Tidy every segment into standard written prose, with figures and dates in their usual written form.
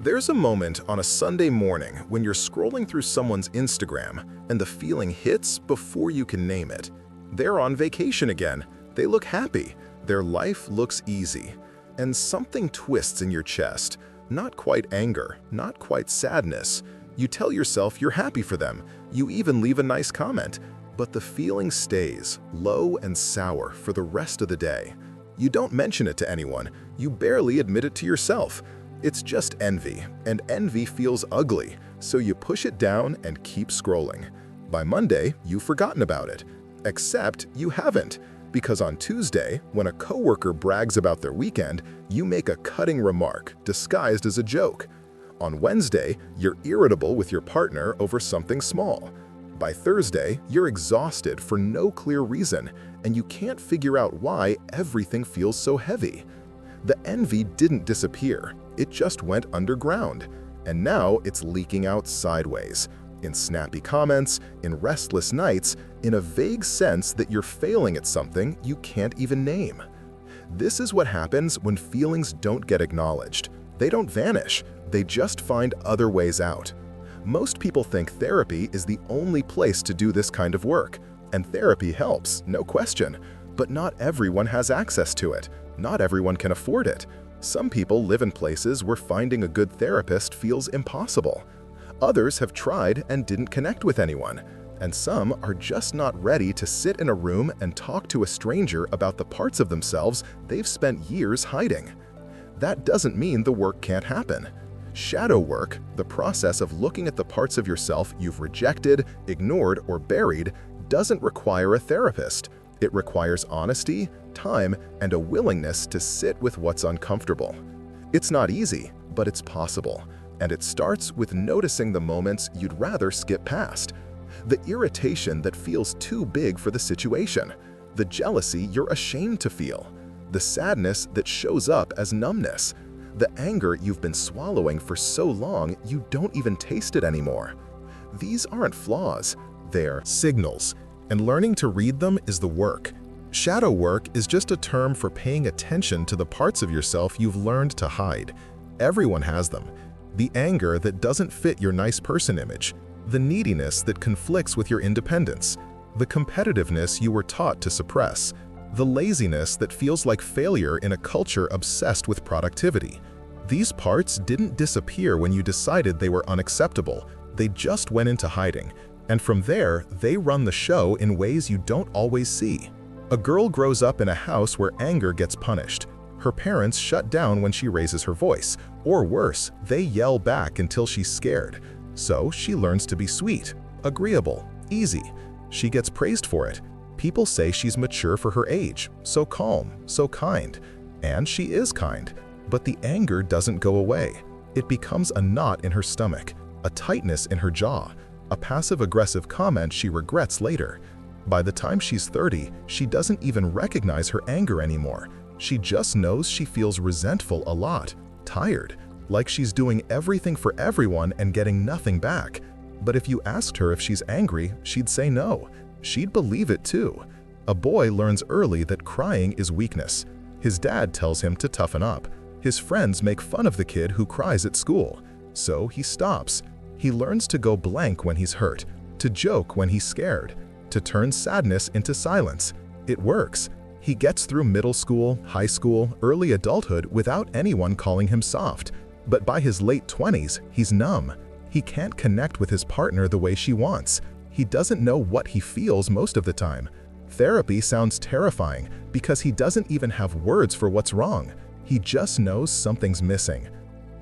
There's a moment on a Sunday morning when you're scrolling through someone's Instagram and the feeling hits before you can name it. They're on vacation again. They look happy. Their life looks easy. And something twists in your chest. Not quite anger, not quite sadness. You tell yourself you're happy for them. You even leave a nice comment. But the feeling stays low and sour for the rest of the day. You don't mention it to anyone. You barely admit it to yourself. It's just envy, and envy feels ugly, so you push it down and keep scrolling. By Monday, you've forgotten about it. Except you haven't, because on Tuesday, when a coworker brags about their weekend, you make a cutting remark disguised as a joke. On Wednesday, you're irritable with your partner over something small. By Thursday, you're exhausted for no clear reason, and you can't figure out why everything feels so heavy. The envy didn't disappear, it just went underground, and now it's leaking out sideways, in snappy comments, in restless nights, in a vague sense that you're failing at something you can't even name. This is what happens when feelings don't get acknowledged. They don't vanish, they just find other ways out. Most people think therapy is the only place to do this kind of work, and therapy helps, no question, but not everyone has access to it. Not everyone can afford it. Some people live in places where finding a good therapist feels impossible. Others have tried and didn't connect with anyone. And some are just not ready to sit in a room and talk to a stranger about the parts of themselves they've spent years hiding. That doesn't mean the work can't happen. Shadow work, the process of looking at the parts of yourself you've rejected, ignored, or buried, doesn't require a therapist. It requires honesty, time, and a willingness to sit with what's uncomfortable. It's not easy, but it's possible, and it starts with noticing the moments you'd rather skip past. The irritation that feels too big for the situation, the jealousy you're ashamed to feel, the sadness that shows up as numbness, the anger you've been swallowing for so long you don't even taste it anymore. These aren't flaws, they're signals, and learning to read them is the work. Shadow work is just a term for paying attention to the parts of yourself you've learned to hide. Everyone has them. The anger that doesn't fit your nice person image, the neediness that conflicts with your independence, the competitiveness you were taught to suppress, the laziness that feels like failure in a culture obsessed with productivity. These parts didn't disappear when you decided they were unacceptable. They just went into hiding. And from there, they run the show in ways you don't always see. A girl grows up in a house where anger gets punished. Her parents shut down when she raises her voice, or worse, they yell back until she's scared. So she learns to be sweet, agreeable, easy. She gets praised for it. People say she's mature for her age, so calm, so kind. And she is kind, but the anger doesn't go away. It becomes a knot in her stomach, a tightness in her jaw, a passive-aggressive comment she regrets later. By the time she's 30, she doesn't even recognize her anger anymore. She just knows she feels resentful a lot, tired, like she's doing everything for everyone and getting nothing back. But if you asked her if she's angry, she'd say no. She'd believe it too. A boy learns early that crying is weakness. His dad tells him to toughen up. His friends make fun of the kid who cries at school. So he stops. He learns to go blank when he's hurt, to joke when he's scared, to turn sadness into silence. It works. He gets through middle school, high school, early adulthood without anyone calling him soft. But by his late 20s, he's numb. He can't connect with his partner the way she wants. He doesn't know what he feels most of the time. Therapy sounds terrifying because he doesn't even have words for what's wrong. He just knows something's missing.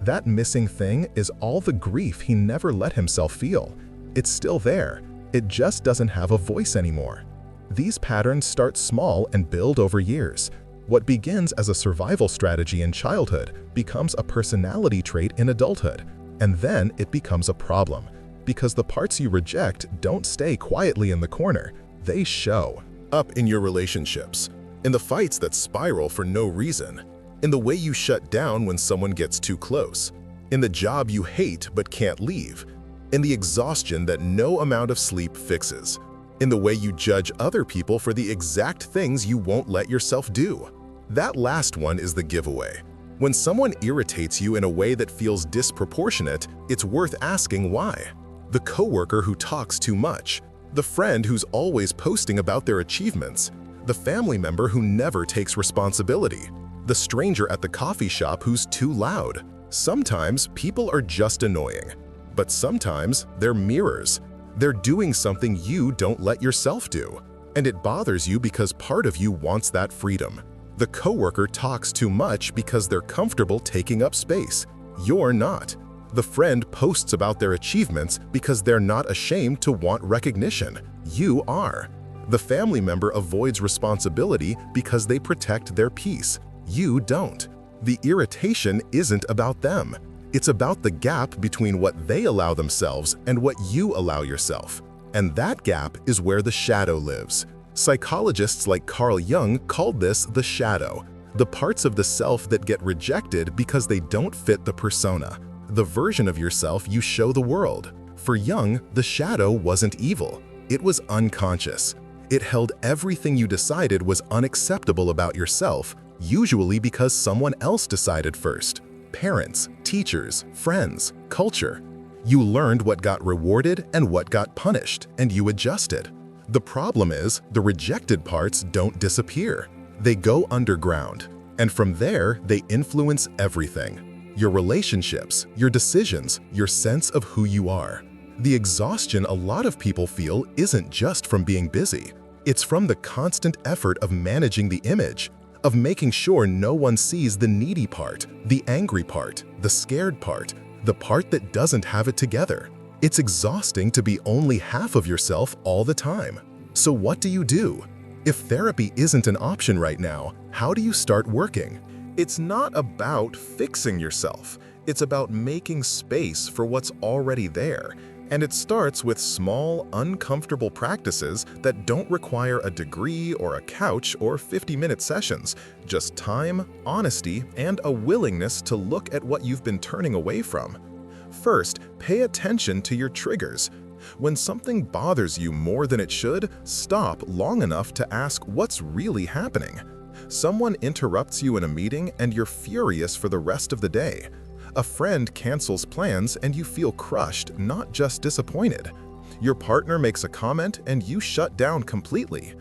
That missing thing is all the grief he never let himself feel. It's still there. It just doesn't have a voice anymore. These patterns start small and build over years. What begins as a survival strategy in childhood becomes a personality trait in adulthood, and then it becomes a problem. Because the parts you reject don't stay quietly in the corner, they show up in your relationships, in the fights that spiral for no reason, in the way you shut down when someone gets too close, in the job you hate but can't leave, in the exhaustion that no amount of sleep fixes, in the way you judge other people for the exact things you won't let yourself do. That last one is the giveaway. When someone irritates you in a way that feels disproportionate, it's worth asking why. The coworker who talks too much, the friend who's always posting about their achievements, the family member who never takes responsibility, the stranger at the coffee shop who's too loud. Sometimes people are just annoying, but sometimes they're mirrors. They're doing something you don't let yourself do, and it bothers you because part of you wants that freedom. The coworker talks too much because they're comfortable taking up space. You're not. The friend posts about their achievements because they're not ashamed to want recognition. You are. The family member avoids responsibility because they protect their peace. You don't. The irritation isn't about them. It's about the gap between what they allow themselves and what you allow yourself. And that gap is where the shadow lives. Psychologists like Carl Jung called this the shadow, the parts of the self that get rejected because they don't fit the persona, the version of yourself you show the world. For Jung, the shadow wasn't evil. It was unconscious. It held everything you decided was unacceptable about yourself, usually because someone else decided first. Parents, teachers, friends, culture. You learned what got rewarded and what got punished, and you adjusted. The problem is, the rejected parts don't disappear. They go underground, and from there, they influence everything. Your relationships, your decisions, your sense of who you are. The exhaustion a lot of people feel isn't just from being busy. It's from the constant effort of managing the image, of making sure no one sees the needy part, the angry part, the scared part, the part that doesn't have it together. It's exhausting to be only half of yourself all the time. So what do you do? If therapy isn't an option right now, how do you start working? It's not about fixing yourself. It's about making space for what's already there. And it starts with small, uncomfortable practices that don't require a degree or a couch or 50-minute sessions, just time, honesty, and a willingness to look at what you've been turning away from. First, pay attention to your triggers. When something bothers you more than it should, stop long enough to ask what's really happening. Someone interrupts you in a meeting and you're furious for the rest of the day. A friend cancels plans and you feel crushed, not just disappointed. Your partner makes a comment and you shut down completely.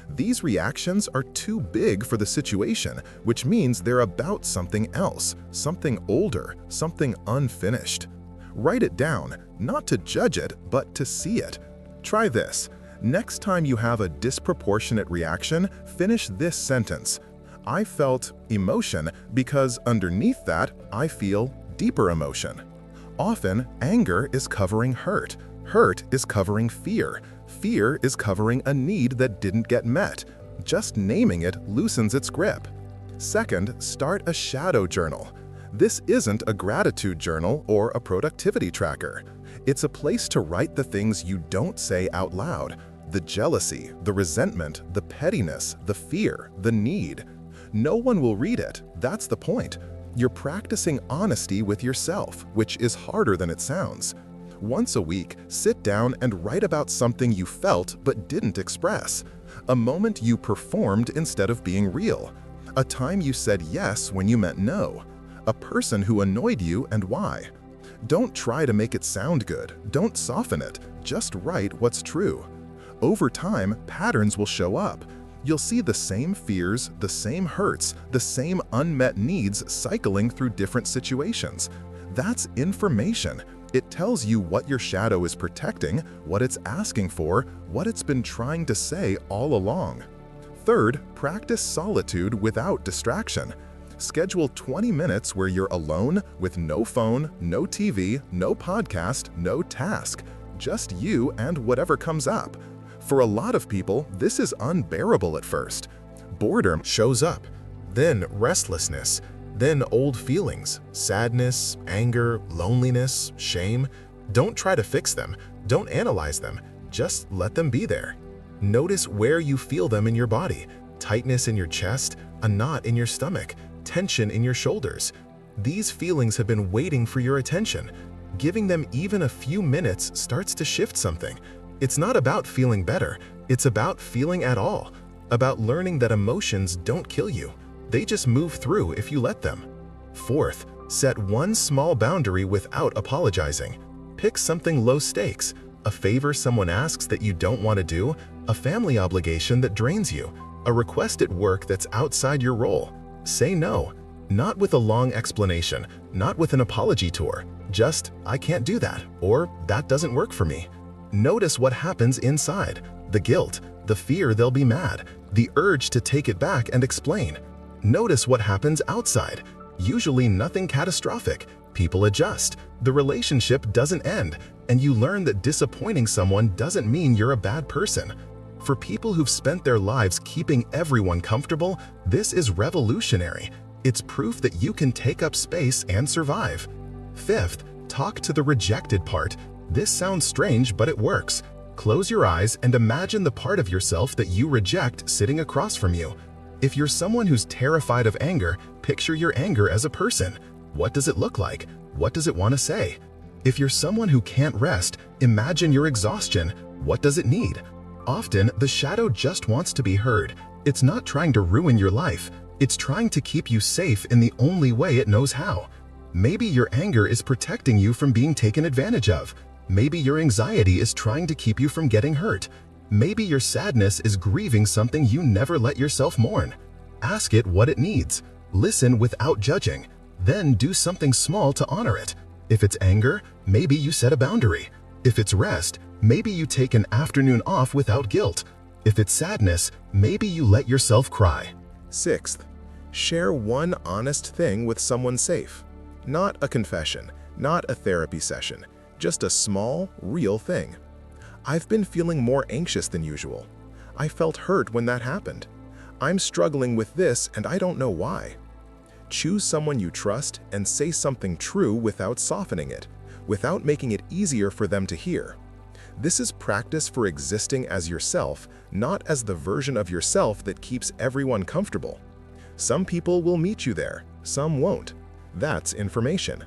These reactions are too big for the situation, which means they're about something else, something older, something unfinished. Write it down, not to judge it, but to see it. Try this. Next time you have a disproportionate reaction, finish this sentence. I felt emotion because underneath that, I feel deeper emotion. Often, anger is covering hurt. Hurt is covering fear. Fear is covering a need that didn't get met. Just naming it loosens its grip. Second, start a shadow journal. This isn't a gratitude journal or a productivity tracker. It's a place to write the things you don't say out loud. The jealousy, the resentment, the pettiness, the fear, the need. No one will read it. That's the point. You're practicing honesty with yourself, which is harder than it sounds. Once a week, sit down and write about something you felt but didn't express. A moment you performed instead of being real. A time you said yes when you meant no. A person who annoyed you and why. Don't try to make it sound good. Don't soften it. Just write what's true. Over time, patterns will show up. You'll see the same fears, the same hurts, the same unmet needs cycling through different situations. That's information. It tells you what your shadow is protecting, what it's asking for, what it's been trying to say all along. Third, practice solitude without distraction. Schedule 20 minutes where you're alone with no phone, no TV, no podcast, no task. Just you and whatever comes up. For a lot of people, this is unbearable at first. Boredom shows up, then restlessness, then old feelings, sadness, anger, loneliness, shame. Don't try to fix them. Don't analyze them. Just let them be there. Notice where you feel them in your body. Tightness in your chest, a knot in your stomach, tension in your shoulders. These feelings have been waiting for your attention. Giving them even a few minutes starts to shift something. It's not about feeling better. It's about feeling at all. About learning that emotions don't kill you. They just move through if you let them. Fourth, set one small boundary without apologizing. Pick something low stakes, a favor someone asks that you don't want to do, a family obligation that drains you, a request at work that's outside your role. Say no, not with a long explanation, not with an apology tour. Just, I can't do that, or that doesn't work for me. Notice what happens inside, the guilt, the fear they'll be mad, the urge to take it back and explain. Notice what happens outside. Usually nothing catastrophic. People adjust, the relationship doesn't end, and you learn that disappointing someone doesn't mean you're a bad person. For people who've spent their lives keeping everyone comfortable, this is revolutionary. It's proof that you can take up space and survive. Fifth, talk to the rejected part. This sounds strange, but it works. Close your eyes and imagine the part of yourself that you reject sitting across from you. If you're someone who's terrified of anger, picture your anger as a person. What does it look like? What does it want to say? If you're someone who can't rest, imagine your exhaustion. What does it need? Often, the shadow just wants to be heard. It's not trying to ruin your life. It's trying to keep you safe in the only way it knows how. Maybe your anger is protecting you from being taken advantage of. Maybe your anxiety is trying to keep you from getting hurt. Maybe your sadness is grieving something you never let yourself mourn. Ask it what it needs. Listen without judging. Then do something small to honor it. If it's anger, maybe you set a boundary. If it's rest, maybe you take an afternoon off without guilt. If it's sadness, maybe you let yourself cry. Sixth, share one honest thing with someone safe. Not a confession, not a therapy session, just a small, real thing. I've been feeling more anxious than usual. I felt hurt when that happened. I'm struggling with this and I don't know why. Choose someone you trust and say something true without softening it, without making it easier for them to hear. This is practice for existing as yourself, not as the version of yourself that keeps everyone comfortable. Some people will meet you there, some won't. That's information.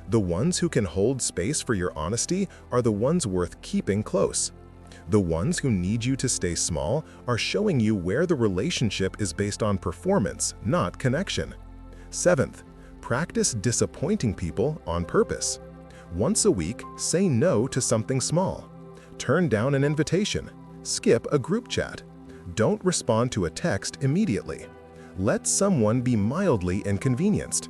The ones who can hold space for your honesty are the ones worth keeping close. The ones who need you to stay small are showing you where the relationship is based on performance, not connection. Seventh, practice disappointing people on purpose. Once a week, say no to something small. Turn down an invitation. Skip a group chat. Don't respond to a text immediately. Let someone be mildly inconvenienced.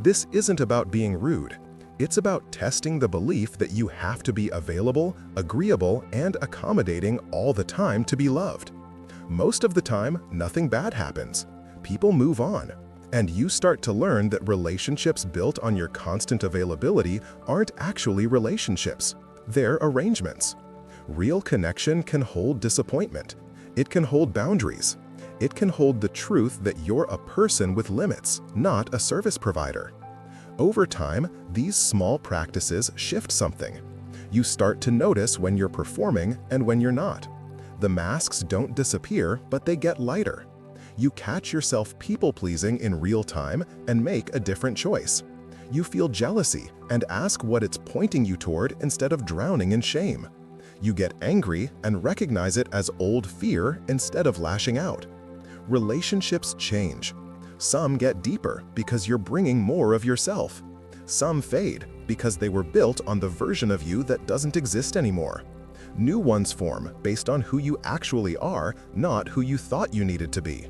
This isn't about being rude. It's about testing the belief that you have to be available, agreeable, and accommodating all the time to be loved. Most of the time, nothing bad happens. People move on. And you start to learn that relationships built on your constant availability aren't actually relationships. They're arrangements. Real connection can hold disappointment. It can hold boundaries. It can hold the truth that you're a person with limits, not a service provider. Over time, these small practices shift something. You start to notice when you're performing and when you're not. The masks don't disappear, but they get lighter. You catch yourself people-pleasing in real time and make a different choice. You feel jealousy and ask what it's pointing you toward instead of drowning in shame. You get angry and recognize it as old fear instead of lashing out. Relationships change. Some get deeper because you're bringing more of yourself. Some fade because they were built on the version of you that doesn't exist anymore. New ones form based on who you actually are, not who you thought you needed to be.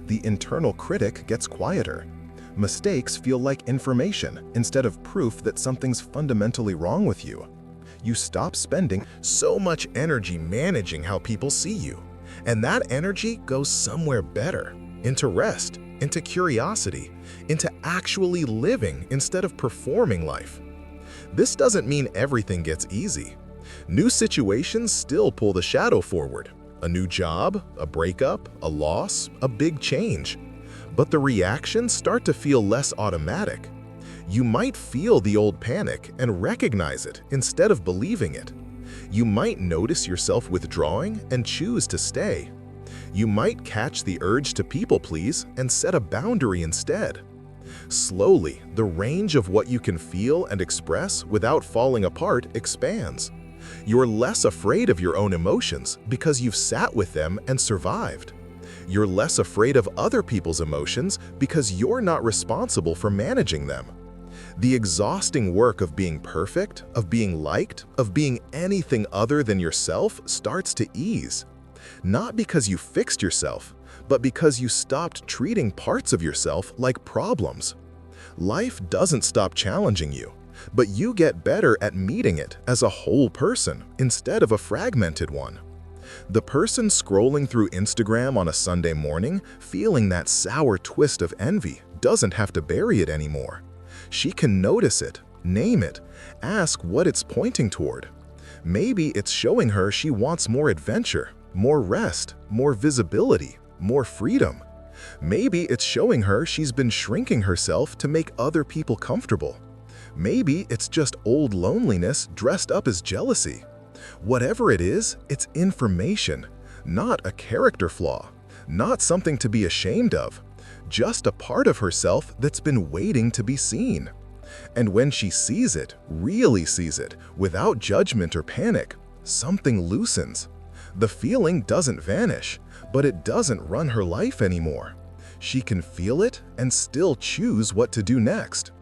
The internal critic gets quieter. Mistakes feel like information instead of proof that something's fundamentally wrong with you. You stop spending so much energy managing how people see you, and that energy goes somewhere better, into rest, into curiosity, into actually living instead of performing life. This doesn't mean everything gets easy. New situations still pull the shadow forward. A new job, a breakup, a loss, a big change. But the reactions start to feel less automatic. You might feel the old panic and recognize it instead of believing it. You might notice yourself withdrawing and choose to stay. You might catch the urge to people-please and set a boundary instead. Slowly, the range of what you can feel and express without falling apart expands. You're less afraid of your own emotions because you've sat with them and survived. You're less afraid of other people's emotions because you're not responsible for managing them. The exhausting work of being perfect, of being liked, of being anything other than yourself starts to ease. Not because you fixed yourself, but because you stopped treating parts of yourself like problems. Life doesn't stop challenging you, but you get better at meeting it as a whole person instead of a fragmented one. The person scrolling through Instagram on a Sunday morning, feeling that sour twist of envy, doesn't have to bury it anymore. She can notice it, name it, ask what it's pointing toward. Maybe it's showing her she wants more adventure, more rest, more visibility, more freedom. Maybe it's showing her she's been shrinking herself to make other people comfortable. Maybe it's just old loneliness dressed up as jealousy. Whatever it is, it's information, not a character flaw, not something to be ashamed of, just a part of herself that's been waiting to be seen. And when she sees it, really sees it, without judgment or panic, something loosens. The feeling doesn't vanish, but it doesn't run her life anymore. She can feel it and still choose what to do next.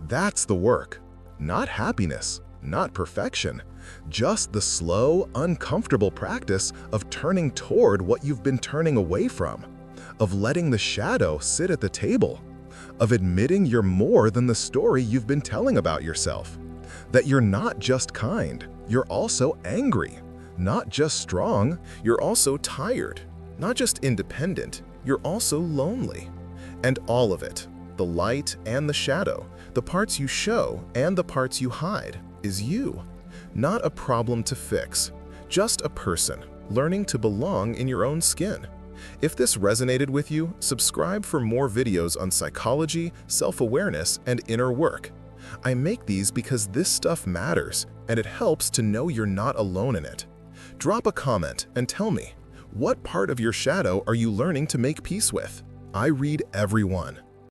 That's the work. Not happiness, not perfection, just the slow, uncomfortable practice of turning toward what you've been turning away from, of letting the shadow sit at the table, of admitting you're more than the story you've been telling about yourself, that you're not just kind, you're also angry, not just strong, you're also tired, not just independent, you're also lonely. And all of it, the light and the shadow, the parts you show and the parts you hide, is you. Not a problem to fix, just a person learning to belong in your own skin. If this resonated with you, subscribe for more videos on psychology, self-awareness, and inner work. I make these because this stuff matters, and it helps to know you're not alone in it. Drop a comment and tell me, what part of your shadow are you learning to make peace with? I read everyone.